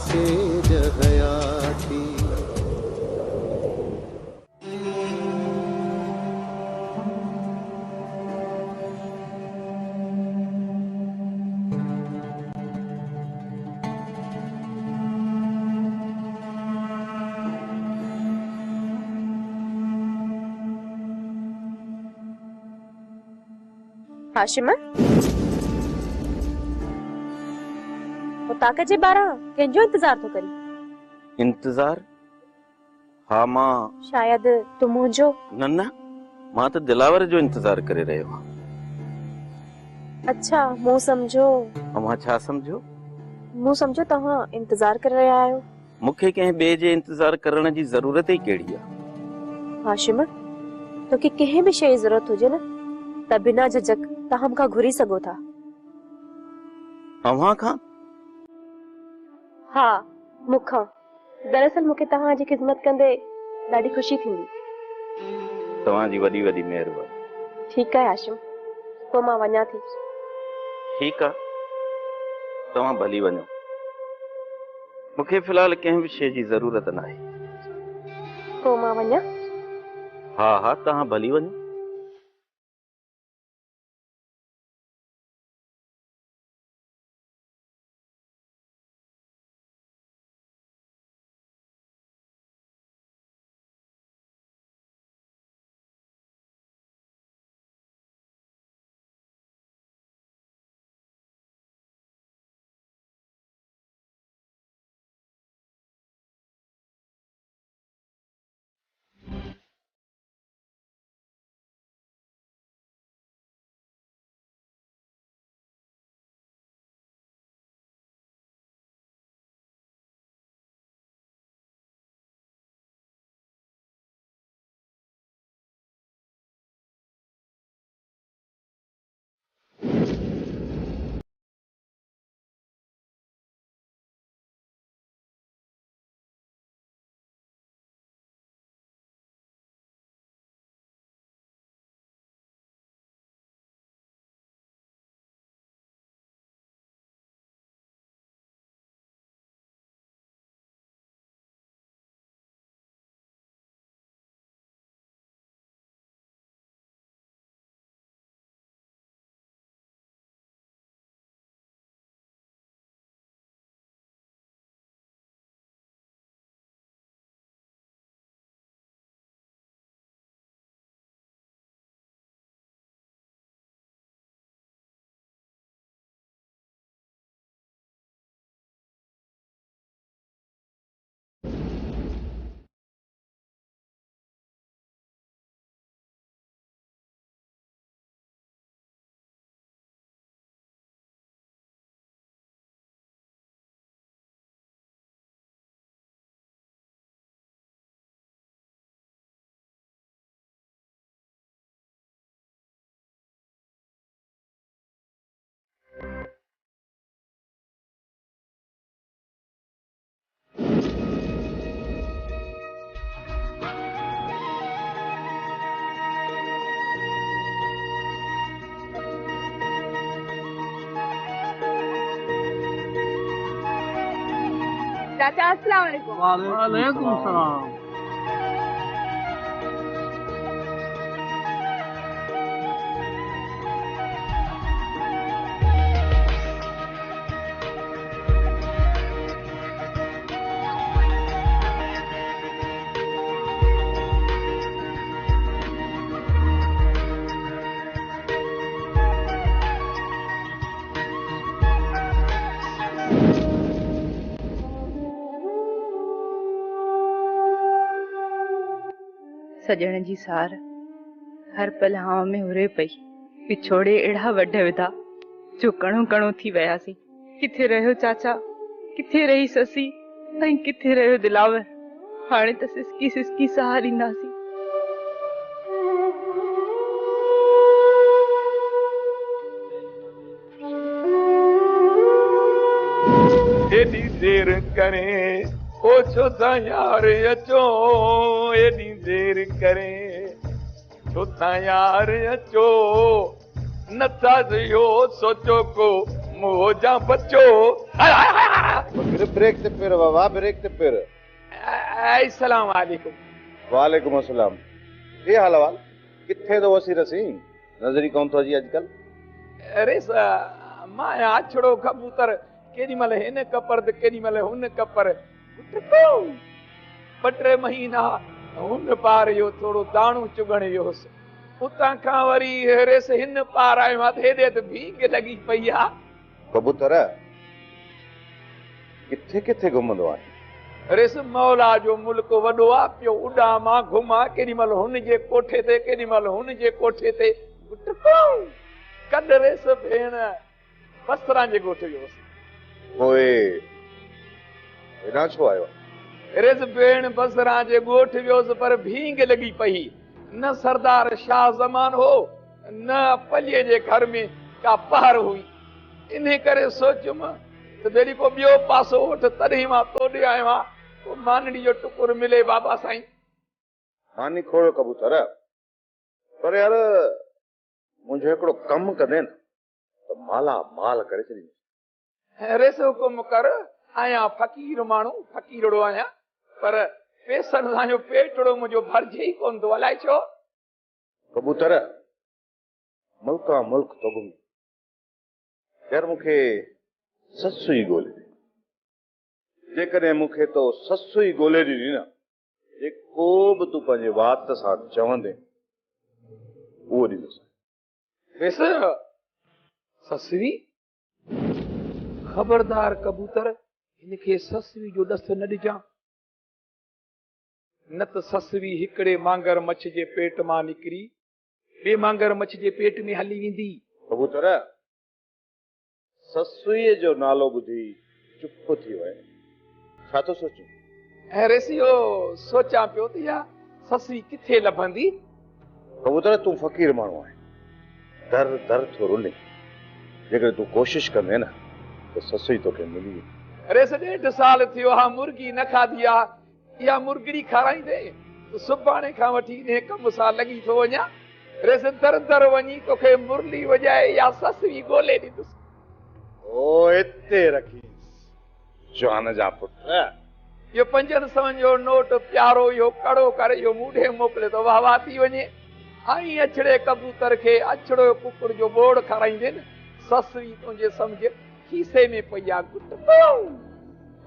Says हयाती। हाशिम ताके जे बारा कंहिंजो इंतजार तो करी? इंतजार? हाँ मां शायद तू मुंहिंजो। न न मां तो दिलावर जो इंतजार करे रहियो आहियां। अच्छा मूं समझो। मां छा समझो? मूं समझो तव्हां इंतजार करे रहिया आहियो। मूंखे कंहिं ॿिए जे इंतजार करण जी ज़रूरत ई कहिड़ी आहे? हाशिम तोखे कंहिं बि शइ जी ज़रूरत हुजे न त बिना झिझक तव्हां मूंखां घुरी सघो था। अव्हां खां? हा मूंखां। दरअसल मूंखे तव्हांजी ख़िदमत कंदे ॾाढी ख़ुशी थींदी। तव्हांजी वॾी वॾी महिरबानी। ठीकु आहे हाशिम पोइ मां वञा थी। ठीकु आहे तव्हां भली वञो। मूंखे फ़िलहाल कंहिं बि शइ जी ज़रूरत नाहे। पोइ मां वञा? हा हा तव्हां भली वञो। चाचा अस्सलाम वालेकुम। वालेकुम सलाम। सजण जी सार हर पल हाव में हुरे पई। पिछोड़े एड़ा वढ विधा जो कणो कणो थी वयासी। किथे रहियो चाचा, किथे रही ससी, ऐं किथे रहियो दिलावर। हाणे त सिसकी सिसकी साह ॾींदासीं। एडी देर करे ओ छो था यार अचो, एडी देर करे छो था यार अचो, नथा इहो सोचो को मोजा बच्चो ब्रेक ते फिर वाह ब्रेक ते फिर अस्सलाम वालेकुम वालेकुम अस्सलाम ये हाल वाल किथे तो वसी रसी नजरी कौन तो जी आजकल अरे मां आछड़ो कबूतर केडी मल हिन कपर ते केडी मल हुन कपर ॿ टे महीना हुन पार यो थोड़ो दाणो चुगण योस उतां खां वरी रेस हिन पार आयो मां हेॾे त भींग लॻी पई आ कबूतर किथे किथे घुमंदो आहे रेस मौला जो मुल्क वॾो आ पियो उॾा मां घुमा केॾी महिल हुन जे कोठे ते केॾी महिल हुन जे कोठे ते कॾ रेस भेण बसरा जे ॻोठ वियोसि ओए हेॾां छो आयो रेस भेण बसरा जे ॻोठ वियोसि पर भींग लॻी पई न सरदार शाह ज़मान हो न पलीअ जे घर में का पहर हुई इन करे सोचियुमि त जॾहिं को ॿियो पासो वठ तॾहिं मां तोॾे आयो आहियां को मानड़ी जो टुकुर मिले बाबा साईं हानी खोड़ो कबूतर पर यार मुंहिंजो हिकिड़ो कमु कंदे न त माला माल करे छॾींदुसि रेस हुकुम कर आहियां फ़क़ीर माण्हू फ़क़ीरड़ो आहियां पर पैसनि सां जो पेटड़ो मुंहिंजो भरिजे ई कोन थो अलाए छो कबूतर मुल्का मुल्क तो घुम यार मूंखे ससु ई ॻोल्हे जेकॾहिं मूंखे तो ससु ई ॻोल्हे ॾिनी न जेको बि तूं पंहिंजे वात सां चवंदे उहो ॾींदुसि रेस ससवी खबरदार कबूतर हिनखे ससवी जो ॾस न ॾिजां न त ससवी हिकिड़े मांगर मच्छ जे पेट मां निकिरी ॿिए मांगर मच्छ जे पेट में हली वेंदी कबूतर ससुईअ जो नालो ॿुधी चुप थी वए छा थो सोचूं ऐं रेसियो सोचां पियो त इहा ससवी किथे लभंदी कबूतर तूं फ़क़ीर माण्हू आहे दर दर थो रुले जेकॾहिं तूं कोशिश कंदे न त ससु ई तोखे मिली वेंदी रेस 1.5 साल थियो आहे मुर्गी न खाधी आहे इहा मुर्गड़ी खाराईंदे सुभाणे खां वठी इन कम सां लॻी थो वञा रेस दर दर वञी तोखे मुरली वॼाए या ससवी ॻोल्हे ॾींदुसि ओ हिते रखी जवान जा पुट इहो 500 जो नोट प्यारो इहो कड़ो करे इहो मूंढे मोकिले थो वाह वाह थी वञे आई अछड़े कबूतर खे अछड़ो कुकुर जो बोड़ खाराईंदे न ससवी तुंहिंजे सम्झ खीसे में पई आहे गुट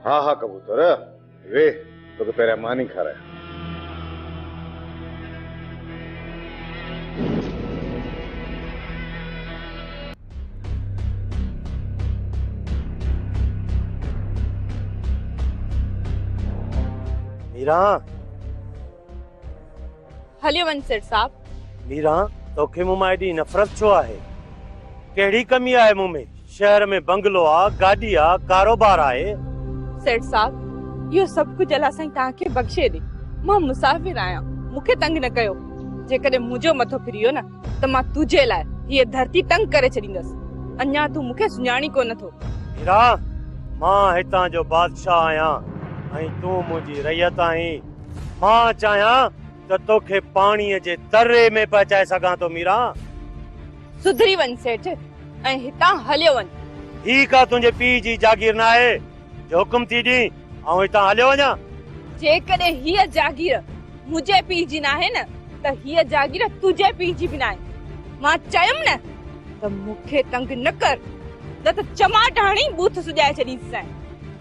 हा हा कबूतर वे तोखे पहिरियां मानी खाराया मीरा हलियो वन सेठ साहब मीरा तोखे मूं मां एॾी नफ़रत छो आहे कहिड़ी कमी आहे मूं में शहर में बंगलो आहे गाॾी आहे कारोबार आहे सेठ साहब इहो सभु कुझु अलाह साईं तव्हांखे बख़्शे ॾे मां मुसाफ़िर आहियां मूंखे तंग न कयो जेकॾहिं मुंहिंजो मथो फिरियो न त मां तुंहिंजे लाइ हीअ धरती तंग करे छॾींदसि अञा तूं मूंखे सुञाणी कोन थो मीरा मां हितां जो बादशाह आहियां ऐं तूं मुंहिंजी रैयत आहीं मां चाहियां त तोखे पाणीअ जे दर्रे में पहुचाए सघां थो मीरा सुधरी वञ सेठ ऐं हितां हलियो वञ ठीकु आहे तुंहिंजे पीउ जी जागीर न आहे जो हुकुम थी ॾी ऐं हितां हलियो वञा जेकॾहिं हीअ जागीर मुंहिंजे पीउ जी न आहे न त हीअ जागीर तुंहिंजे पीउ जी बि न आहे मां चयमि न त मूंखे तंग न कर न त चमाट हणी बूथ सुॼाए छॾींदीसांइ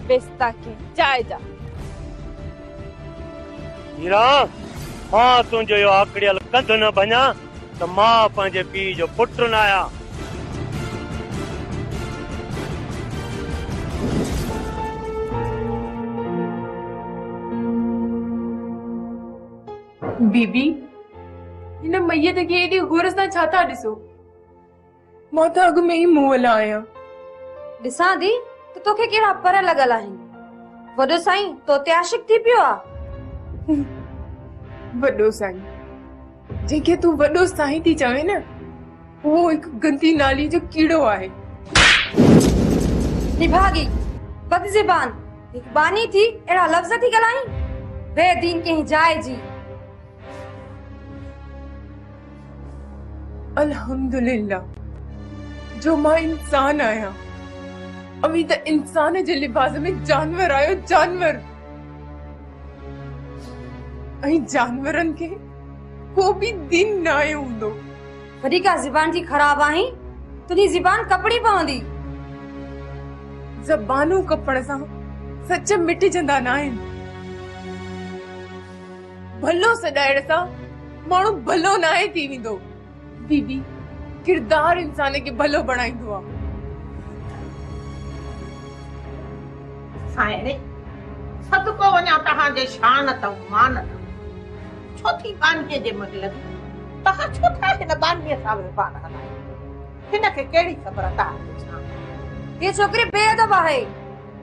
बेस्ता खे चाहे जा मीरा मां तुंहिंजो इहो आकड़ियल कंध न भञा त मां पंहिंजे पीउ जो पुट न आहियां बीबी हिन मैयत खे एॾी गुर सां छा था ॾिसो मां त अॻु में ई मुंहं आहियां ॾिसां थी त तोखे कहिड़ा पर लॻल आहिनि वॾो साईं तो ते आशिक थी पियो आहे वॾो साईं जंहिंखे तूं वॾो साईं थी चवे न उहो हिकु गंदी नाली जो कीड़ो आहे निभागी बदज़बान हिकु बानी थी अहिड़ा लफ़्ज़ थी ॻाल्हाई बेदीन कंहिं जाइ जी अल्हम्दुलिल्लाह जो मां इंसान आहियां अमी त इंसान जे लिबास में जानवर आयो, जानवर। ऐं जानवरनि खे को भी दिन न आयो हूंदो। वरी का ज़बान जी ख़राब आहीं? तुंहिंजी ज़बान कपड़ी पवंदी। ज़बानूं कपण सां सच मिटजंदा न आहिनि। भलो सॾाइण सां माण्हू भलो न आहे थी वेंदो। बीबी, किरदार इंसान खे भलो बणाईंदो आहे। साईं सदको वञा तव्हांजे शान अथव, मान अथव। छो थी बानीअ जे महिल तव्हां छो था हिन बानीअ सां वापार हलायो? हिन खे कहिड़ी ख़बर तव्हांखे छा? ये छोकिरी बेअदब आहे।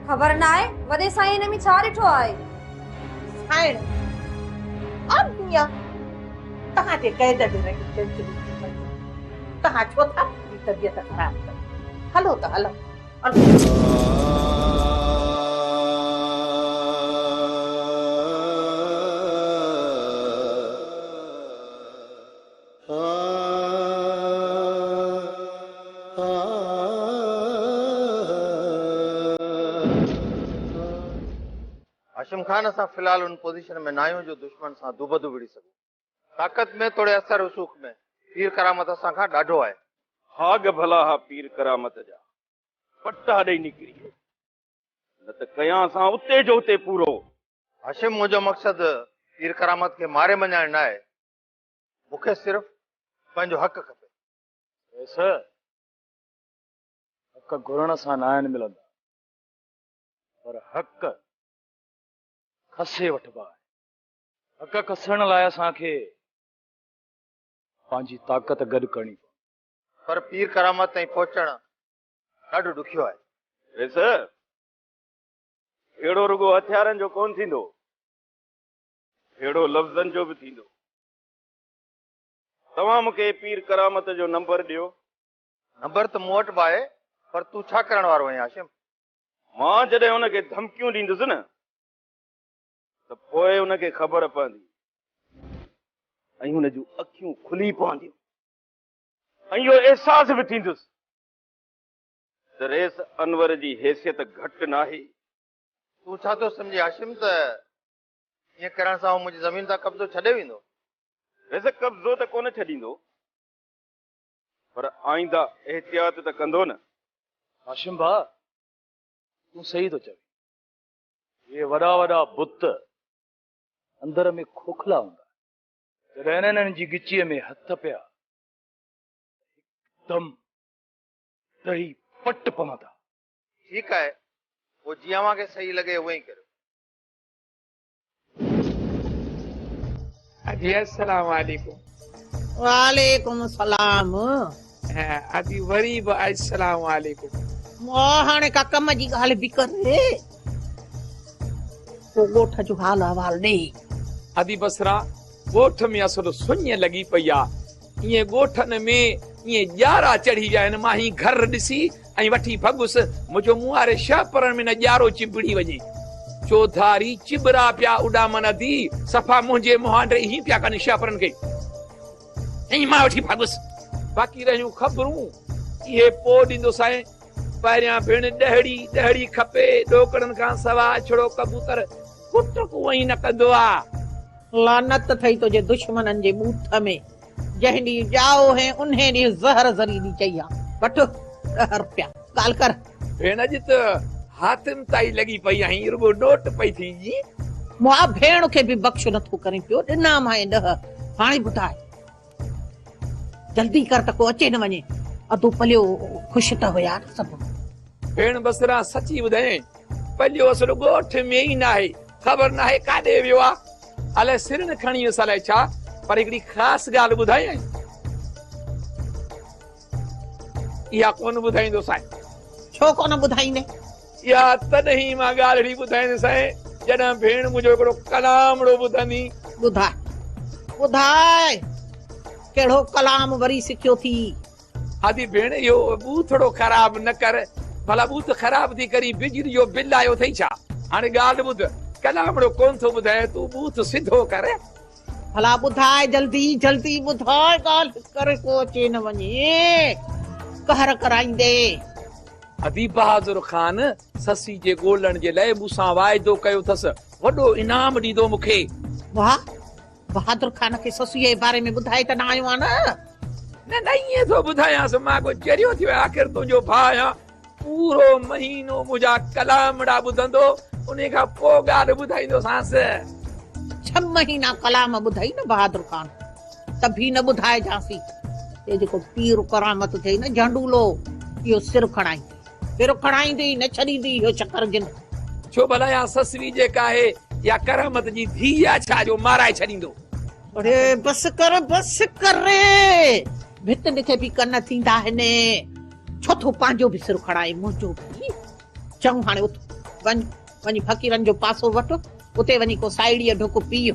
ख़बर न आहे वॾे साईं हिन में छा ॾिठो आहे? साईं आदमिया तव्हांजे क़ैद में रही टेंशन पई। तव्हां छो था तबियत ख़राब कयो? हलो त हलो। हाशिम खान असां फिलहाल उन पोजीशन में न आहियूं जो दुश्मन सां दुबदु विड़ी सघूं। ताक़त में थोड़े असर रसूख में पीर करामत असां खां ॾाढो आहे। हाग भला हा पीर करामत जा पट्टा ॾेई निकिरी, न त कयां सां उते जो उते पूरो। हाशिम, मुंहिंजो मक़सदु पीर करामत खे मारे मञाइण न आहे। मूंखे सिर्फ़ पंहिंजो हक़ खपे। हक़ घुरण सां न आहिनि मिलंदा, पर हक़ खसे वठिबा आहे। हक़ खसण लाइ असांखे पंहिंजी ताक़त गॾु करणी पवंदी। पर पीर करामत ताईं पहुचण ॾाढो ॾुखियो आहे। अहिड़ो रुगो हथियारनि जो कोन थींदो, अहिड़ो लफ़्ज़नि जो बि थींदो। तव्हां मूंखे पीर करामत जो नंबर ॾियो। नंबर त मूं वटि बि आहे, पर तूं छा करण वारो आहीं हाशिम? मां जॾहिं हुनखे धमकियूं ॾींदुसि न त पोइ हुनखे ख़बर पवंदी ऐं हुन जूं अखियूं खुली पवंदियूं ऐं इहो अहसास बि थींदुसि त रेस अनवर जी हैसियत घटि न आहे। तूं छा थो सम्झी हाशिम त ईअं करण सां हू मुंहिंजी ज़मीन सां कब्ज़ो छॾे वेंदो? वैसे कब्ज़ो त कोन छॾींदो, पर आईंदा एहतियात त कंदो न। हाशिम भाउ, तूं सही थो चवे। ये वॾा वॾा बुत अंदर में खोखला हूंदा, जॾहिं इन्हनि जी गिचीअ में हथ पिया हिकदम दही पट पवंदा। ठीकु आहे, पोइ जीअं अव्हांखे सही लॻे उहो ई करियो। अजी अस्सलाम वालेकुम। वालेकुम सलाम। अजी वरी बि अस्सलाम वालेकुम। हाणे का कम जी ॻाल्हि बि करे पोइ ॻोठ जो हाल अहवाल ॾे। अदी बसरा ॻोठ में असुल सुञ लॻी पई आहे। ईअं ॻोठनि में ईअं ॼारा चढ़ी विया आहिनि। मां ही घर ॾिसी ऐं वठी भॻुसि, मुंहिंजो मुंहुं वारे शाहपरनि में न ॼारो चिबिड़ी वञे। चौधारी चिबरा पिया उॾामन दी सफ़ा मुंहिंजे मुहांडे ही पिया कनि शाहपरनि खे, ऐं मां वठी भॻुसि। बाक़ी रहियूं ख़बरूं इहे पोइ ॾींदोसि। ऐं पहिरियां भेण ॾहड़ी खपे, ॾोकड़नि खां सवाइ छड़ो कबूतर कुट कोई न कंदो आहे। लानत थई तुझे दुश्मननि जे बूथ में। जंहिं ॾींहुं ॼाओ है उन ॾींहुं ज़हर ज़री ॾी चई आहे। वठ 10 रुपया ॻाल्हि कर। भेण जी त हाथनि ताईं लॻी पई आहीं, रुगो नोट पई थी जी। मुआ भेण खे बि बख़्श नथो करे पियो। ॾिना मां 10। हाणे ॿुधाए जल्दी कर त को अचे न वञे। अधु पलियो ख़ुशि त हुया न सभु। भेण बसरा सची ॿुधाए, पलियो असुल ॻोठ में ई न आहे। ख़बर न आहे काॾे वियो आहे। अलाए सिर न खणी वियुसि अलाए छा। पर हिकिड़ी ख़ासि ॻाल्हि ॿुधाई इहा कोन ॿुधाईंदो साईं। छो कोन ॿुधाईंदे? इहा तॾहिं मां ॻाल्हि अहिड़ी ॿुधाईंदुसि साईं जॾहिं भेण मुंहिंजो हिकिड़ो कलामड़ो ॿुधंदी। ॿुधाए कहिड़ो कलाम वरी सिखियो थी? आदि भेण इहो बूथड़ो ख़राब न कर। भला बूथ ख़राब थी करी बिजली जो बिल आयो अथई छा? हाणे ॻाल्हि ॿुध, कलामड़ो कोन थो ॿुधाए, तूं बूथ सिधो कर। भला ॿुधाए, जल्दी जल्दी ॿुधाए, ॻाल्हि करे को अचे न वञे। कहर कराईंदे अदी बहादुर खान ससी जे ॻोल्हण जे लाइ मूंसां वाइदो कयो अथसि वॾो इनाम ॾींदो मूंखे। वाह, बहादुर खान खे ससुए जे बारे में ॿुधाए त न आयो आहे न? न ईअं थो ॿुधायांसि, मां को चरियो थियो आख़िर तुंहिंजो भाउ आहियां। पूरो महीनो मुंहिंजा कलामड़ा ॿुधंदो, उन खां पोइ ॻाल्हि ॿुधाईंदोसांसि। 6 महीना कलाम ॿुधाई न बहादुर खान, त बि न ॿुधाइजांसी। ये जेको पीर करामत थिए न झंडूलो, इहो सिर खणाई, सिर खणाईंदी न छॾींदी इहो चकर जिन। छो भला या ससवी जेका आहे या करामत जी धी या छा जो माराए छॾींदो? अरे बस कर रे, भित ॾिखे बि कन थींदा आहिनि। छो थो पंहिंजो बि सिर खणाए, मुंहिंजो बि? चऊं हाणे उथ, वञी फ़क़ीरनि जो पासो वठो, उते वञी को साइड़ीअ ढुक पीओ।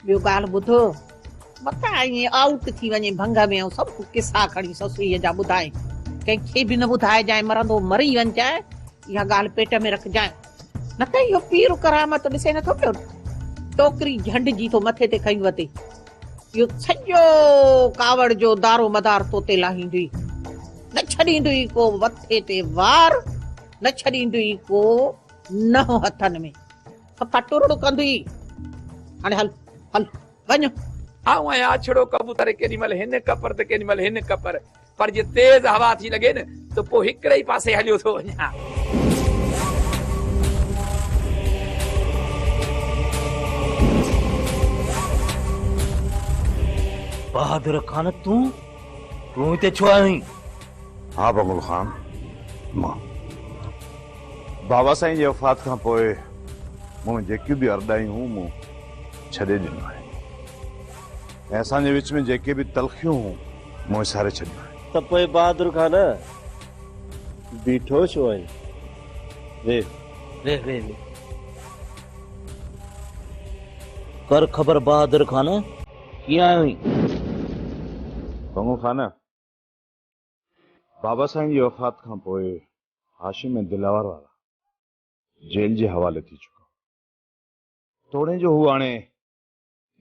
ॿियो ॻाल्हि ॿुधो, मथां ईअं आउट थी वञे भंग में, ऐं सभु किसा खणी ससुईअ जा ॿुधाए, कंहिंखे बि न ॿुधाइजांइ, मरंदो मरी वञजांइ, इहा ॻाल्हि पेट में रखजांइ। न त इहो पीर करामत ॾिसे नथो पियो, टोकरी झंड जी थो मथे ते खई वते, इहो सॼो कावड़ जो दारो मदार तोते लाहींदी, न छॾींदी को मथे ते वार, न छॾींदी को न हथनि में, सफ़ा टुरड़ कंदी। हाणे हल हल वञो। आऊं आहियां अछड़ो कबूतर, केॾी महिल हिन कपर त केॾी महिल हिन कपर, पर जे तेज हवा थी लॻे न त पोइ हिकिड़े ई पासे हलियो थो वञा। बहादुर खान तूं हिते छो आयो आहीं? हाँ बंगुल खान, मां बाबा साईं जे वफ़ात खां पोइ मूं जेकियूं बि अरदायूं मूं छॾे ॾिनो आहे, ऐं असांजे विच में जेके बि तलखियूं हूं मूं विसारे छॾियूं आहिनि। त पोइ बहादुर खान बीठो छो आहीं? वे वे वे वे कर ख़बर बहादुर खान कीअं आयो आहीं? बंगुल खान, बाबा साईं जी वफ़ात खां पोइ हाशिम ऐं दिलावर वारा जेल जे हवाले थी चुका, तोड़े जो हू हाणे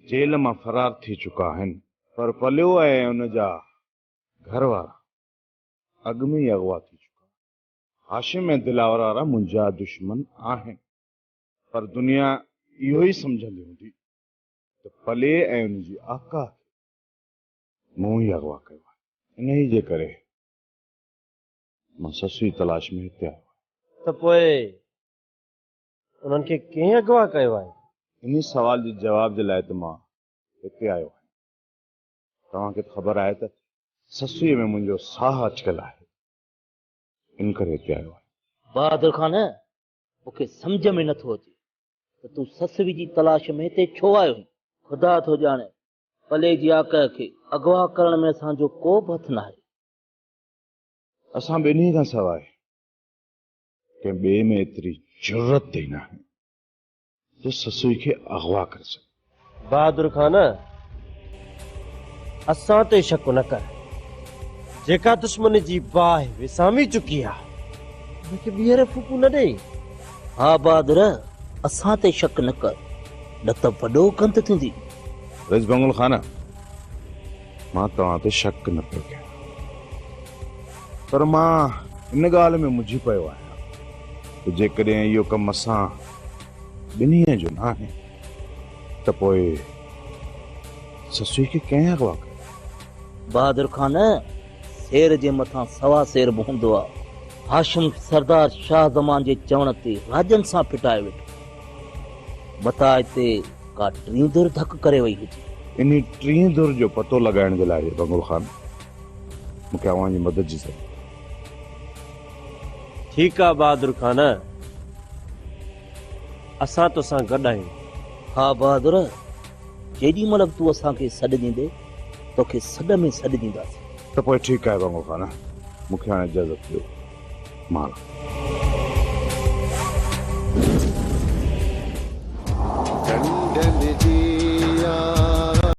जेल मां फरार थी चुका आहिनि, पर पलियो ऐं उन जा घर वारा अॻु में ई अगवा थी चुका। हाशिम ऐं दिलावर वारा मुंहिंजा दुश्मन आहिनि, पर दुनिया इहो ई सम्झंदी हूंदी त पले ऐं उन जी आका मूं ई अगवा कयो आहे। इन ई जे करे मां ससुई तलाश में हिते आयो आहियां। त पोइ उन्हनि खे कंहिं अगवा कयो आहे? इन सवाल जे जवाब जे लाइ त मां हिते आयो आहियां। तव्हांखे ख़बर आहे त ससुईअ में मुंहिंजो साह अटकियल आहे, इन करे हिते आयो आहियां। बहादुर खान, मूंखे सम्झ में नथो अचे त तूं ससवी जी तलाश में हिते छो आयो आहीं? ख़ुदा थो ॼाणे, पले जी आका खे अगवा करण में असांजो को बि हथु न आहे। असां ॿिन्ही खां सवाइ कंहिं ॿिए में एतिरी जुर्रत ई न आहे जो ससुई खे अगवा करे सघे। बहादुर खान, असां ते शक न कर, जेका दुश्मन जी बाहि विसामी चुकी आहे उनखे ॿीहर फूकू न ॾे। हा बहादुर, असां ते शक न कर, न त वॾो कंत थींदी। रज बंगुल खान, मां तव्हां ते शक न पियो कयां, पर मां इन ॻाल्हि में मुंझी पियो आहियां त जेकॾहिं इहो कमु असां ॿिन्हीअ जो न आहे त पोइ ससुई खे कंहिं अगवा कयो? बहादुर खान, शेर जे मथां सवा शेर बि हूंदो आहे। हाशिम सरदार शाह ज़मान जे चवण ते राजन सां फिटाए वेठो, मथां हिते का टीं दुर धक करे वई हुजे। इन टीं दुर जो पतो लॻाइण जे लाइ बंगुल खान मूंखे अव्हांजी मदद जी ज़रूरत। ठीकु आहे बहादुर खान, असां तोसां गॾु आहियूं। हा बहादुर, जेॾी महिल तूं असांखे सॾु ॾींदे तोखे सॾ में सॾु ॾींदासीं। त पोइ ठीकु आहे बंगुल खान, मूंखे हाणे इजाज़त ॾियो, मां डंडन जी